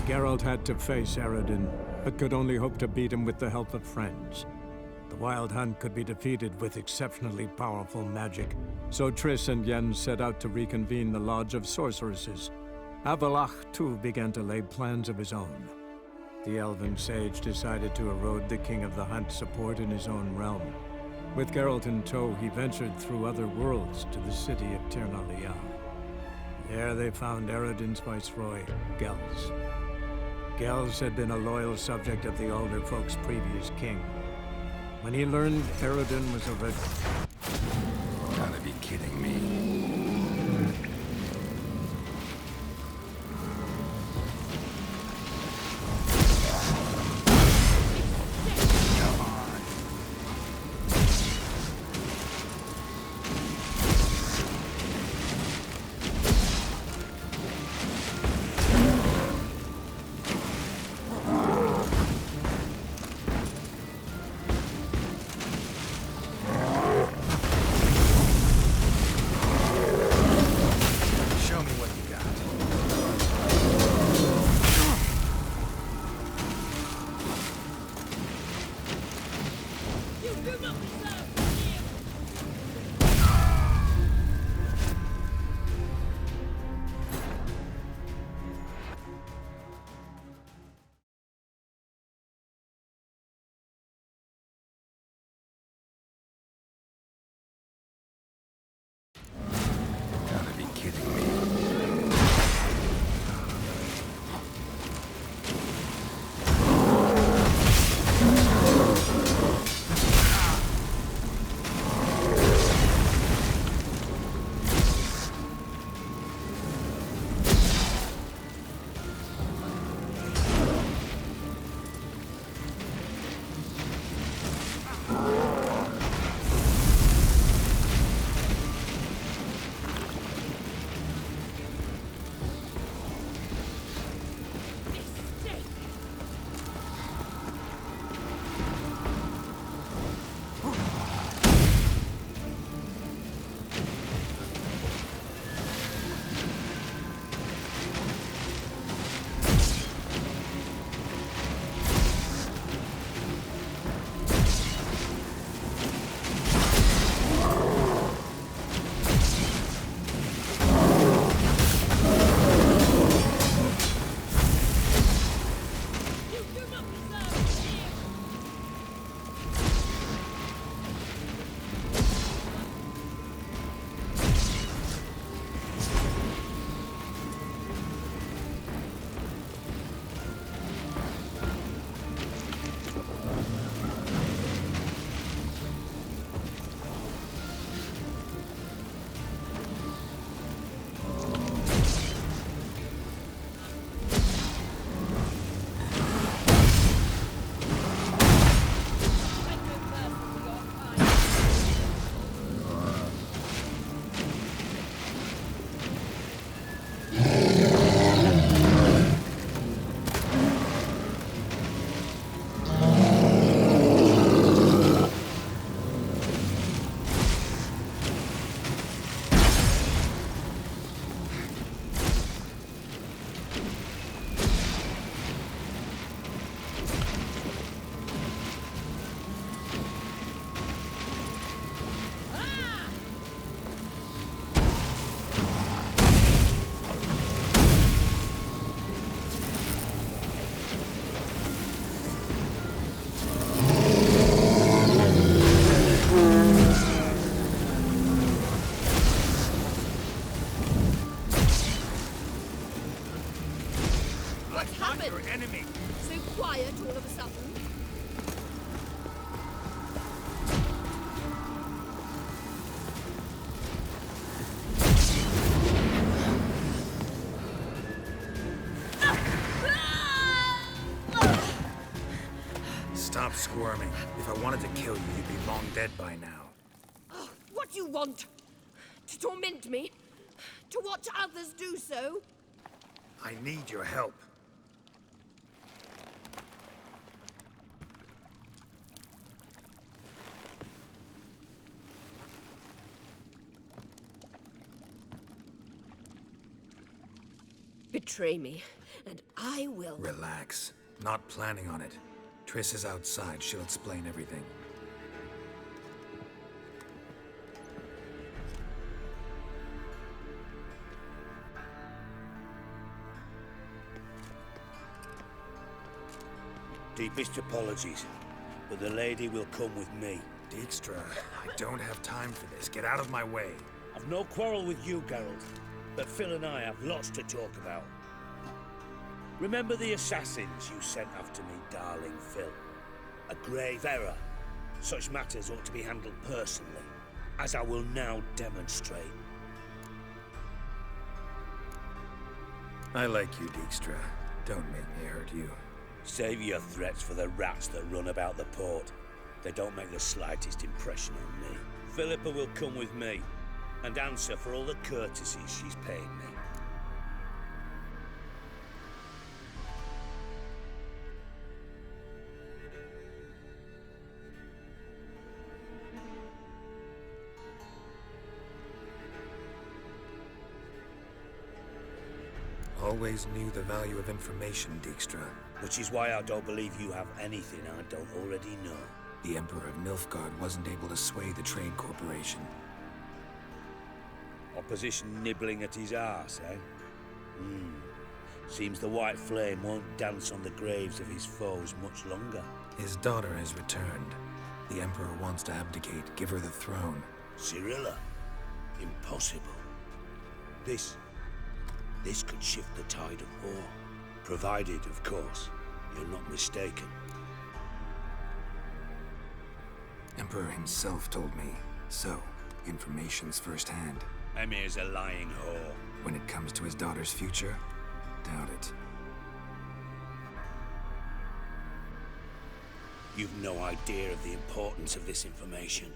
Geralt had to face Eredin, but could only hope to beat him with the help of friends. The Wild Hunt could be defeated with exceptionally powerful magic, so Triss and Yen set out to reconvene the Lodge of Sorceresses. Avallac'h, too, began to lay plans of his own. The elven sage decided to erode the King of the Hunt's support in his own realm. With Geralt in tow, he ventured through other worlds to the city of Tir na Lial. There they found Eredin's viceroy, Gels. Gels had been a loyal subject of the Alder Folk's previous king. When he learned Eredin was a red... Gotta be kidding me. Gotta be kidding me. Stop squirming. If I wanted to kill you, you'd be long dead by now. Oh, what do you want? To torment me? To watch others do so? I need your help. betray me, and I will. Relax. Not planning on it. Triss is outside. She'll explain everything. Deepest apologies, but the lady will come with me. Dijkstra, I don't have time for this. Get out of my way. I've no quarrel with you, Geralt, but Phil and I have lots to talk about. Remember the assassins you sent after me, darling Phil? A grave error. Such matters ought to be handled personally, as I will now demonstrate. I like you, Dijkstra. Don't make me hurt you. Save your threats for the rats that run about the port. They don't make the slightest impression on me. Philippa will come with me, and answer for all the courtesies she's paid me. Always knew the value of information, Dijkstra. Which is why I don't believe you have anything I don't already know. The Emperor of Nilfgaard wasn't able to sway the Trade Corporation. Opposition nibbling at his arse, eh? Seems the White Flame won't dance on the graves of his foes much longer. His daughter has returned. The Emperor wants to abdicate, give her the throne. Cyrilla? Impossible. This could shift the tide of war. Provided, of course, you're not mistaken. Emperor himself told me. So, information's firsthand. Emir's a lying whore. When it comes to his daughter's future, doubt it. You've no idea of the importance of this information.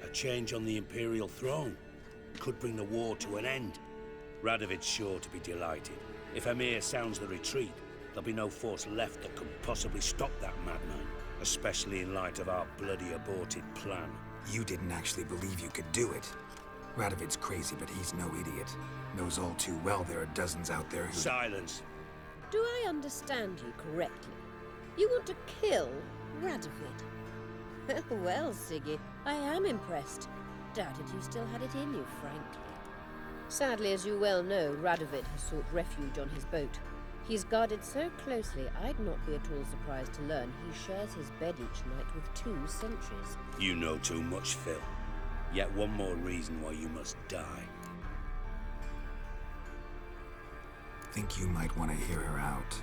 A change on the Imperial throne could bring the war to an end. Radovid's sure to be delighted. If Emir sounds the retreat, there'll be no force left that could possibly stop that madman, especially in light of our bloody aborted plan. You didn't actually believe you could do it. Radovid's crazy, but he's no idiot. Knows all too well there are dozens out there who... Silence! Do I understand you correctly? You want to kill Radovid? Well, Siggy, I am impressed. Doubted you still had it in you, frankly. Sadly, as you well know, Radovid has sought refuge on his boat. He's guarded so closely, I'd not be at all surprised to learn he shares his bed each night with 2 sentries. You know too much, Phil. Yet one more reason why you must die. Think you might want to hear her out.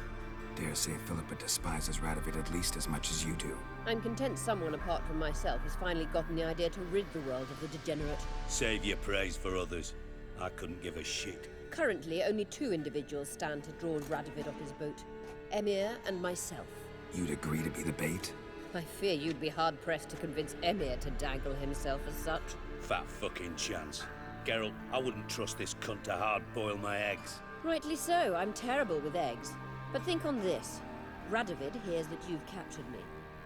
Dare say Philippa despises Radovid at least as much as you do. I'm content someone apart from myself has finally gotten the idea to rid the world of the degenerate. Save your praise for others. I couldn't give a shit. Currently, only 2 individuals stand to draw Radovid off his boat. Emir and myself. You'd agree to be the bait? I fear you'd be hard-pressed to convince Emir to dangle himself as such. Fat fucking chance. Geralt, I wouldn't trust this cunt to hard-boil my eggs. Rightly so, I'm terrible with eggs. But think on this. Radovid hears that you've captured me.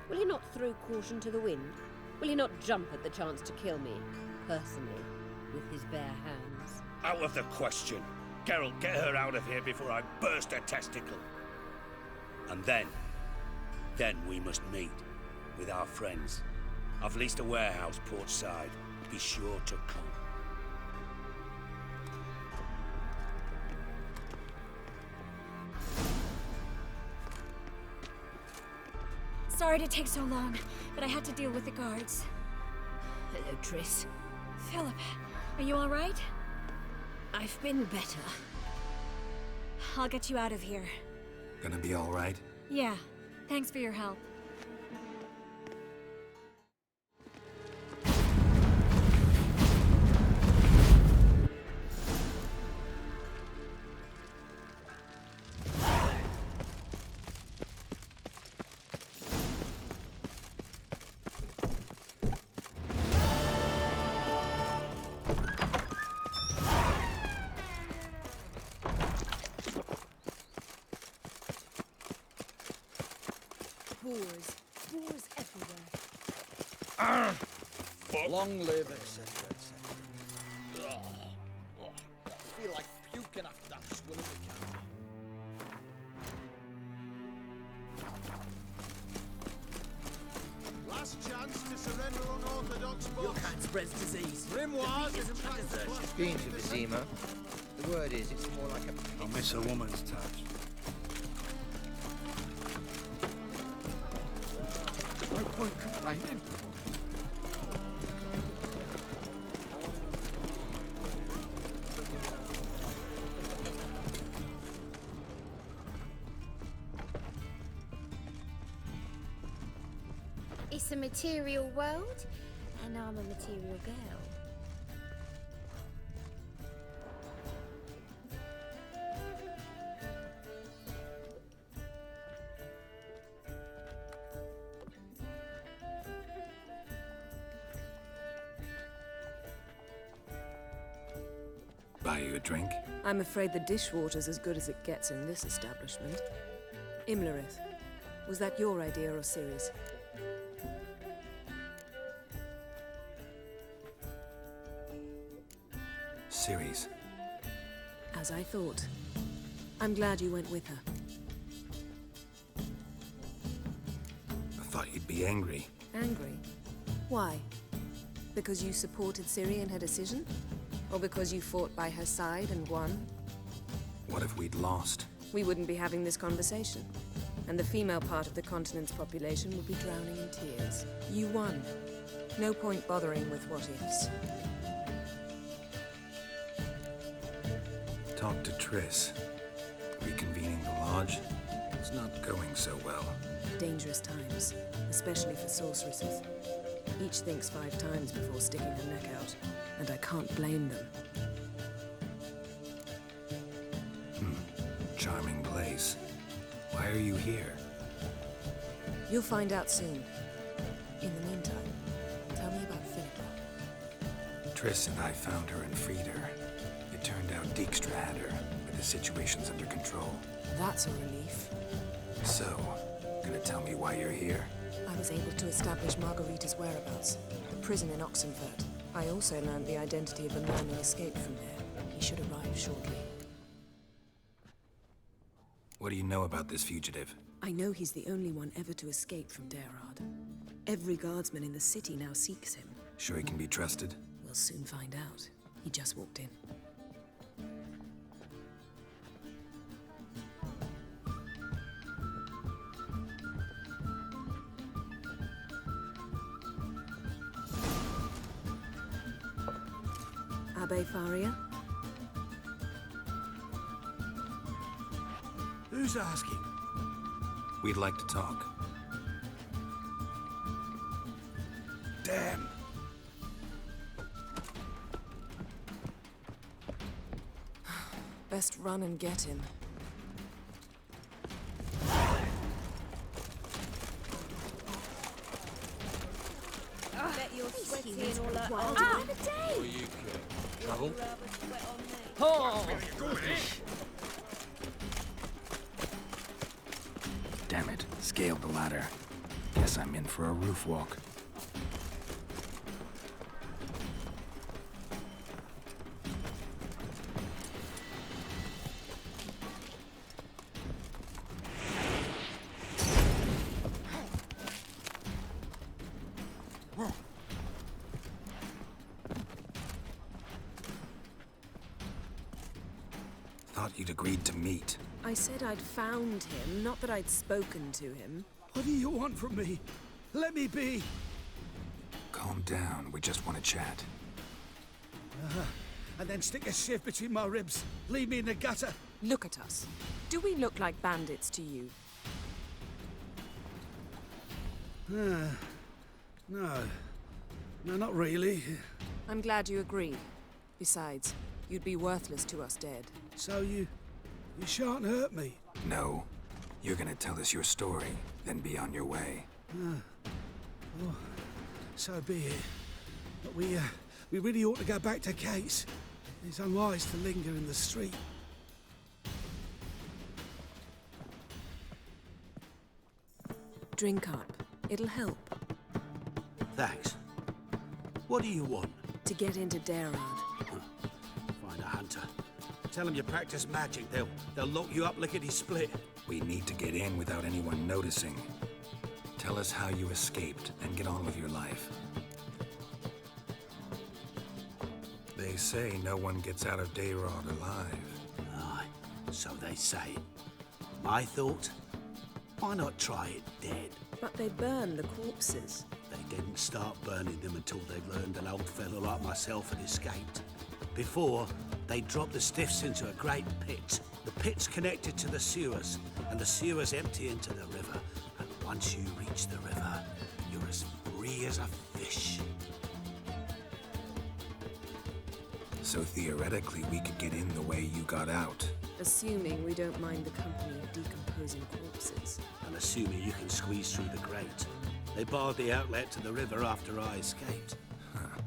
Will he not throw caution to the wind? Will he not jump at the chance to kill me, personally, with his bare hands? Out of the question. Geralt, get her out of here before I burst a testicle. And then we must meet with our friends. I've leased a warehouse portside. Be sure to come. Sorry to take so long, but I had to deal with the guards. Hello, Triss. Philip, are you all right? I've been better. I'll get you out of here. Gonna be all right? Yeah, thanks for your help. Boars everywhere. Long live, etc., etc. I feel like puking after that swim of the camera. last chance to surrender unorthodox books. Your kind spreads disease. Grimoires isn't practical. Being to Vizima. The word is, it's more like a... I'll miss a woman's touch. No point complaining. It's a material world, and I'm a material girl. Buy you a drink? I'm afraid the dishwater's as good as it gets in this establishment. Imlerith, was that your idea or Ciri's? Ciri's. As I thought. I'm glad you went with her. I thought you'd be angry. Angry? Why? Because you supported Ciri in her decision? Or because you fought by her side and won? What if we'd lost? We wouldn't be having this conversation. And the female part of the continent's population would be drowning in tears. You won. No point bothering with what-ifs. Talk to Triss. Reconvening the lodge. It's not going so well. Dangerous times, especially for sorceresses. Each thinks 5 times before sticking her neck out, and I can't blame them. Charming place. Why are you here? You'll find out soon. In the meantime, tell me about Philippa. Triss and I found her and freed her. It turned out Dijkstra had her, but the situation's under control. That's a relief. So, gonna tell me why you're here? I was able to establish Margarita's whereabouts, the prison in Oxenfurt. I also learned the identity of a man who escaped from there. He should arrive shortly. What do you know about this fugitive? I know he's the only one ever to escape from Derard. Every guardsman in the city now seeks him. Sure he can be trusted? We'll soon find out. He just walked in. Abbe Faria? Who's asking? We'd like to talk. Damn. Best run and get him. Bet you're sweaty and all that. Wild the day! What you care? Trouble? Damn it. Scaled the ladder. Guess I'm in for a roof walk. Thought you'd agreed to meet. I said I'd found him, not that I'd spoken to him. What do you want from me? Let me be. Calm down. We just want to chat. And then stick a sieve between my ribs. Leave me in the gutter. Look at us. Do we look like bandits to you? No. No, not really. I'm glad you agree. Besides, you'd be worthless to us dead. So you shan't hurt me. No. You're gonna tell us your story, then be on your way. Oh, so be it. But we really ought to go back to Kate's. It's unwise to linger in the street. Drink up. It'll help. Thanks. What do you want? To get into Derard. Find a hunter. Tell them you practice magic. They'll lock you up lickety-split. We need to get in without anyone noticing. Tell us how you escaped and get on with your life. They say no one gets out of Dayrod alive. Aye, so they say. My thought? Why not try it dead? But they burn the corpses. They didn't start burning them until they'd learned an old fellow like myself had escaped. Before, they dropped the stiffs into a great pit. The pit's connected to the sewers, and the sewers empty into the river. And once you reach the river, you're as free as a fish. So theoretically, we could get in the way you got out. Assuming we don't mind the company of decomposing corpses. And assuming you can squeeze through the grate. They barred the outlet to the river after I escaped. Huh.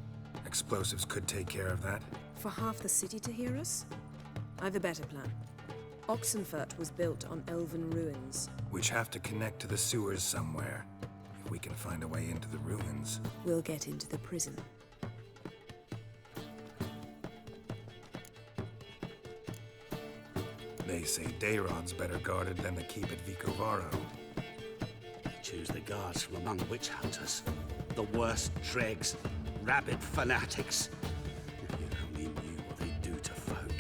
Explosives could take care of that. For half the city to hear us? I've a better plan. Oxenfurt was built on elven ruins. Which have to connect to the sewers somewhere. If we can find a way into the ruins. We'll get into the prison. They say Dayrod's better guarded than the keep at Vicovaro. They choose the guards from among witch hunters. The worst dregs, rabid fanatics. If you only knew what they do to folk.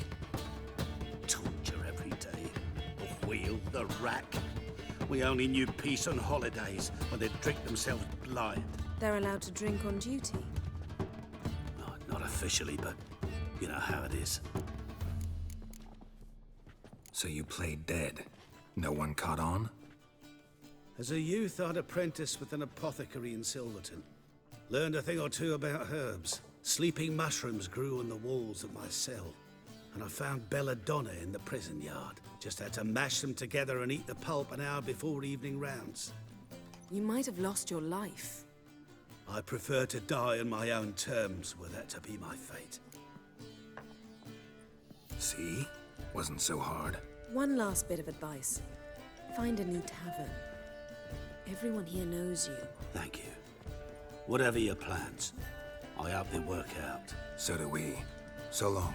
Torture every day. The wheel, the rack. We only knew peace on holidays when they'd drink themselves blind. They're allowed to drink on duty? No, not officially, but you know how it is. So you played dead. No one caught on? As a youth, I'd apprenticed with an apothecary in Silverton. Learned a thing or two about herbs. Sleeping mushrooms grew on the walls of my cell. And I found belladonna in the prison yard. Just had to mash them together and eat the pulp an hour before evening rounds. You might have lost your life. I prefer to die on my own terms, were that to be my fate. See? Wasn't so hard. One last bit of advice. Find a new tavern. Everyone here knows you. Thank you. Whatever your plans, I hope they work out. So do we. So long.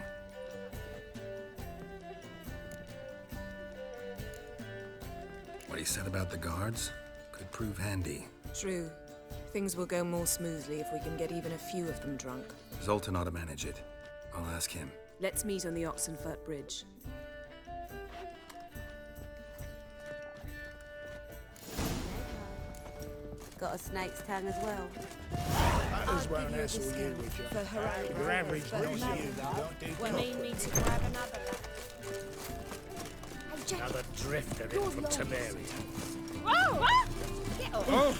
What he said about the guards could prove handy. True. Things will go more smoothly if we can get even a few of them drunk. Zoltan ought to manage it. I'll ask him. Let's meet on the Oxenfurt Bridge. Got a snake's tongue as well. That is what an asshole you would, John. Your average bruise you don't do We need me to grab another Hey, Jack. another drifter in from Temeria. Whoa! Get off! Oh!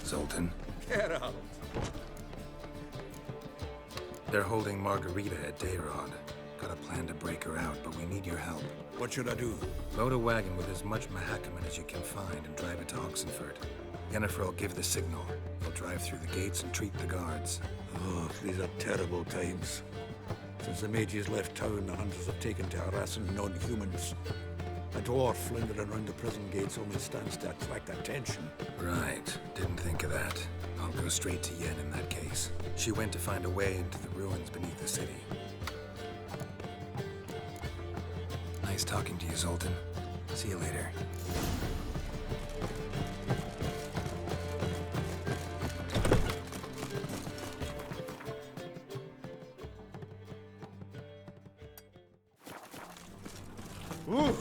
Zoltan. Get out. They're holding Margarita at Dayrod. Got a plan to break her out, but we need your help. What should I do? Load a wagon with as much Mahakaman as you can find and drive it to Oxenfurt. Yennefer will give the signal. He'll drive through the gates and treat the guards. Oh, these are terrible times. Since the mages left town, the hunters have taken to harassing non-humans. A dwarf lingering around the prison gates only stands to attract attention. Right. Didn't think of that. I'll go straight to Yen in that case. She went to find a way into the ruins beneath the city. Nice talking to you, Zoltan. See you later. Ooh.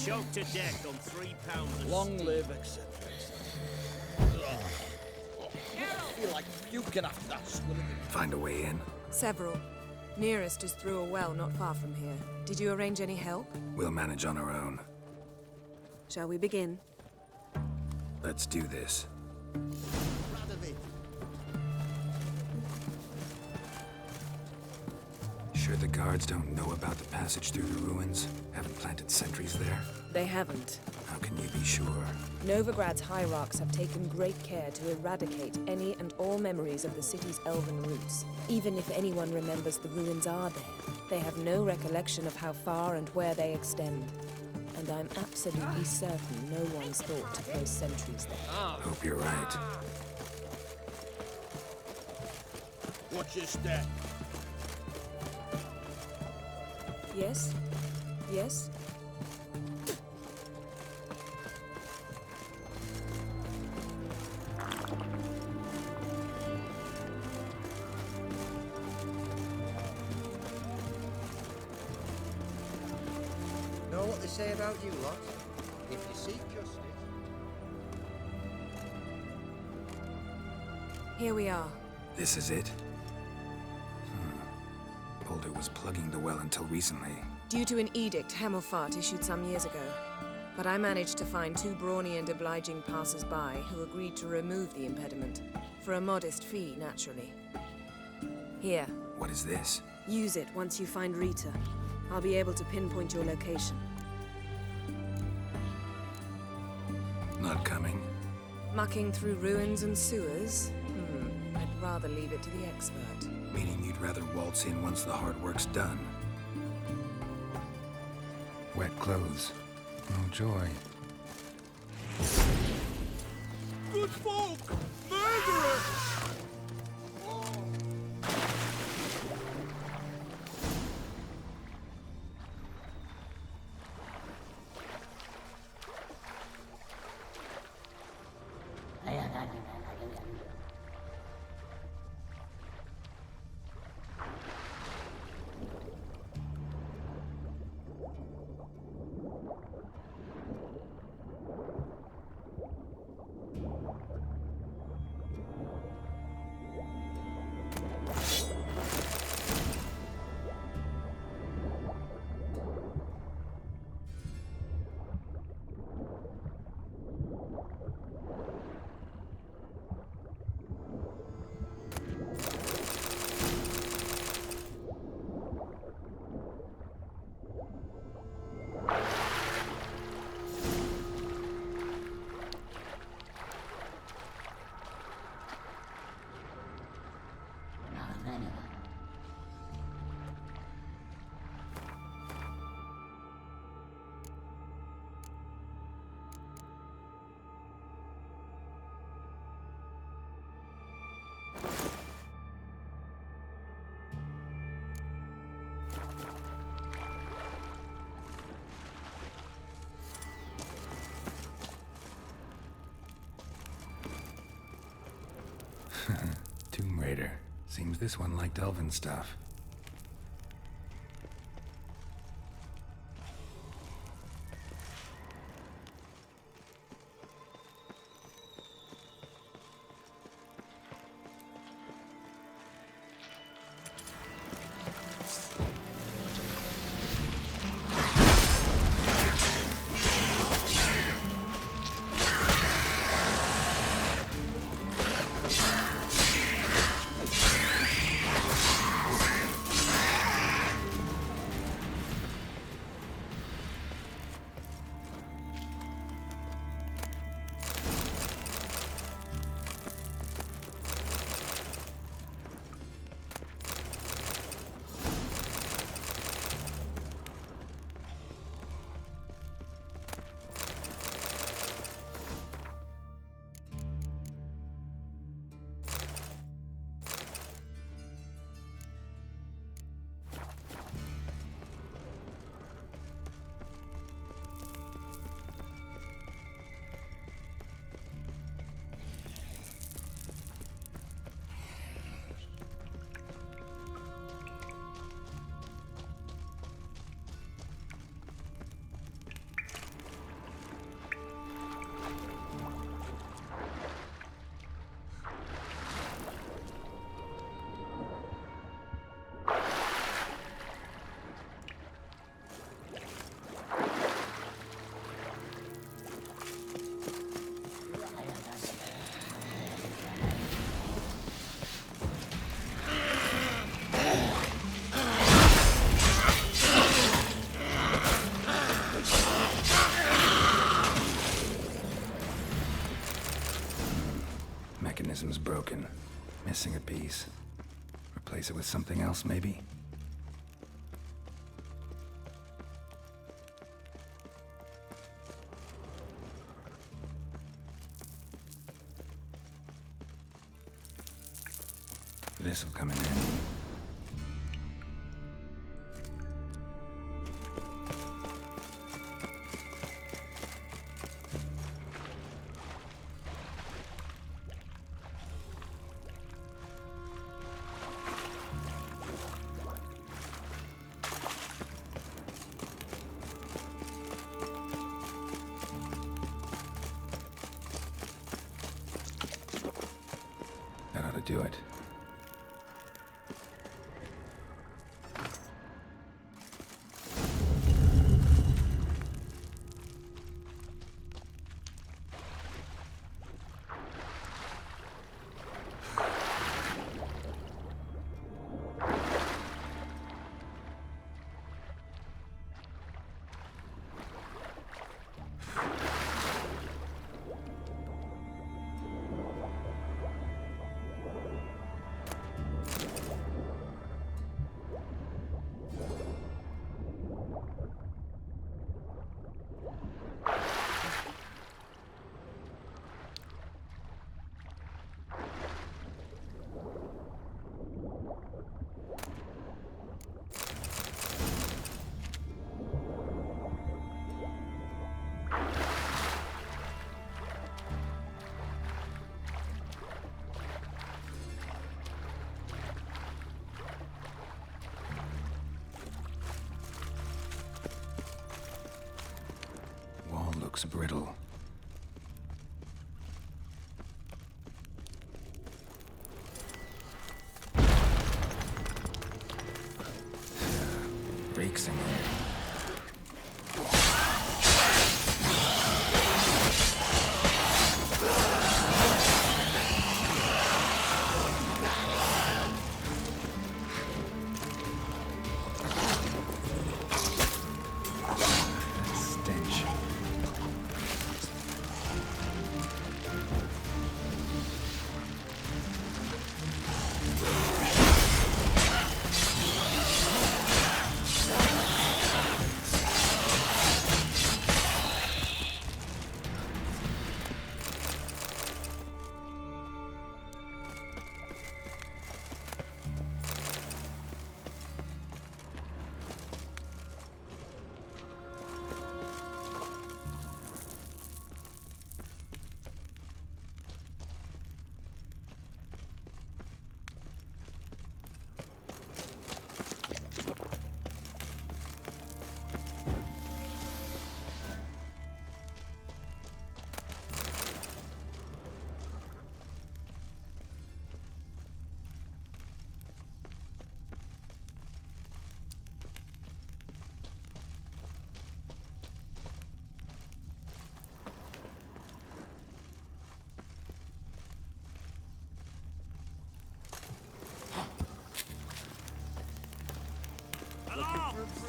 choked to death on 3 pounds of Long steam. live eccentrics. I feel like puking after that swimming. Find a way in? Several. Nearest is through a well not far from here. Did you arrange any help? We'll manage on our own. Shall we begin? Let's do this. Sure the guards don't know about the passage through the ruins? Haven't planted sentries there? They haven't. How can you be sure? Novigrad's hierarchs have taken great care to eradicate any and all memories of the city's elven roots. Even if anyone remembers the ruins are there, they have no recollection of how far and where they extend. And I'm absolutely certain no one's thought to place sentries there. Hope you're right. Watch your step. Yes? Yes? Know what they say about you lot? If you seek justice... Here we are. This is it? Boulder was plugging the well until recently. Due to an edict Hemelfart issued some years ago. But I managed to find 2 brawny and obliging passers-by who agreed to remove the impediment. For a modest fee, naturally. Here. What is this? Use it once you find Rita. I'll be able to pinpoint your location. Not coming. Mucking through ruins and sewers? I'd rather leave it to the expert. Meaning you'd rather waltz in once the hard work's done. Wet clothes. No joy. Good folk! Murderers! Tomb Raider. Seems this one liked elven stuff. Missing a piece. Replace it with something else, maybe? This'll come in handy. That ought to do it. Looks brittle. Breaks in here.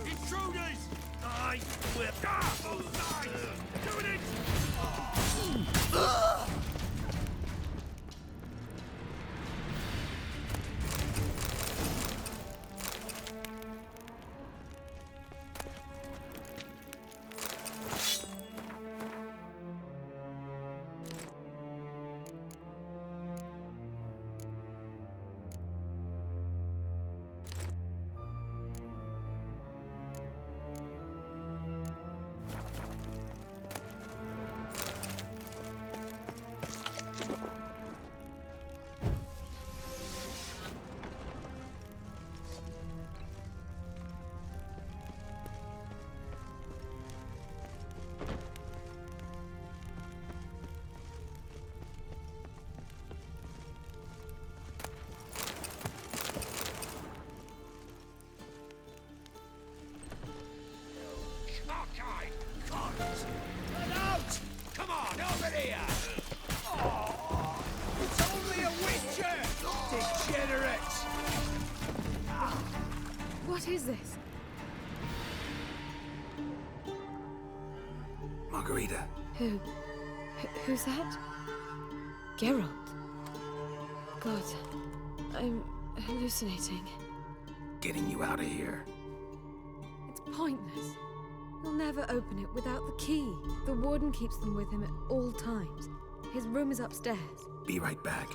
Intruders! I whip! Both sides! Doing it! Get out! Come on, over here! Oh, it's only a witcher! Degenerate! What is this? Margarita. Who's that? Geralt. God, I'm hallucinating. Getting you out of here. It's pointless. He'll never open it without the key. The warden keeps them with him at all times. His room is upstairs. Be right back.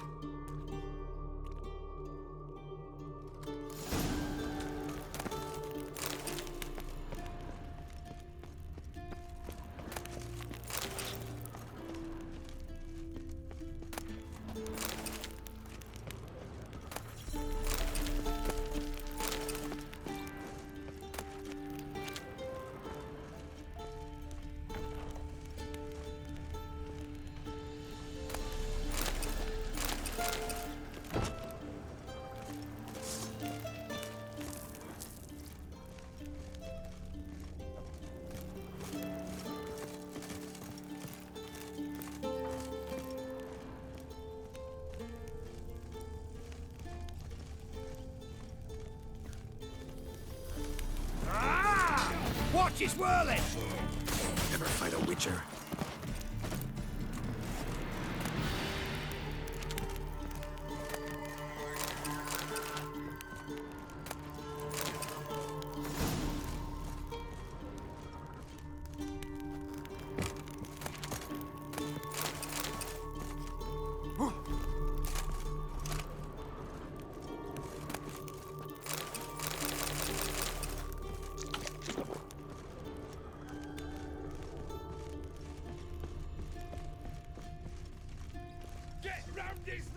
Watch his whirling! Never fight a witcher.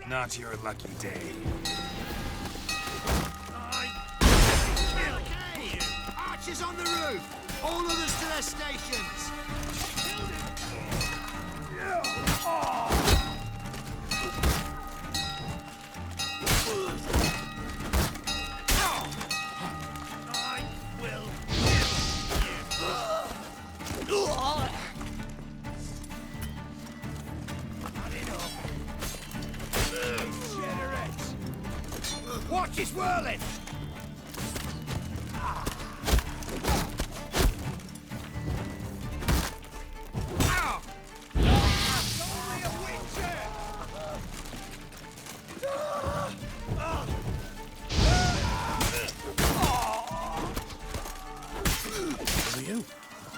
Not your lucky day. Archers on the roof! All others to their stations! I will kill you! Watch his whirling! Only a witcher! Who are you?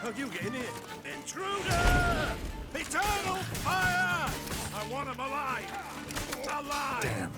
How'd you get in here? Intruder! Eternal fire! I want him alive! Alive! Damn.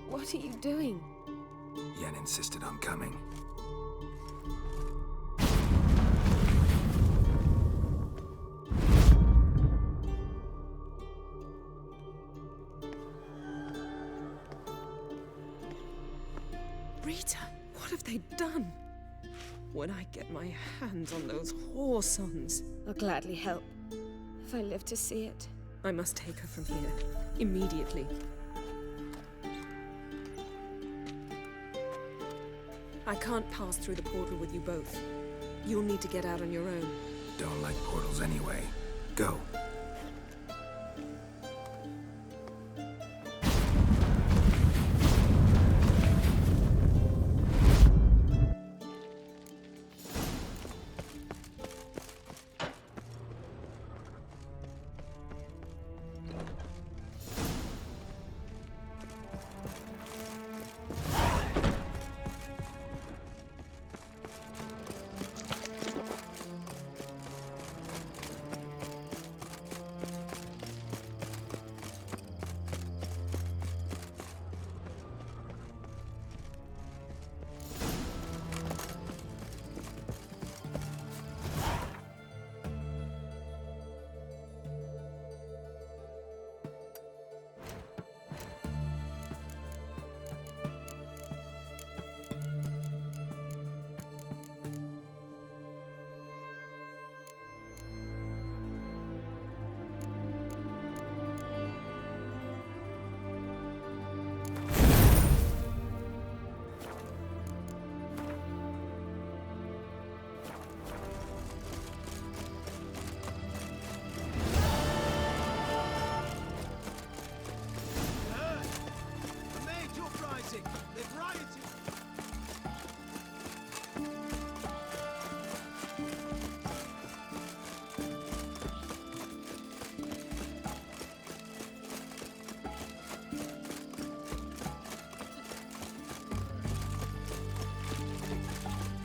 What are you doing? Yeah, Yen insisted on coming. Rita, what have they done? When I get my hands on those whoresons... I'll gladly help, if I live to see it. I must take her from here, immediately. I can't pass through the portal with you both. You'll need to get out on your own. Don't like portals anyway. Go.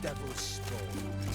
Devil's spawn.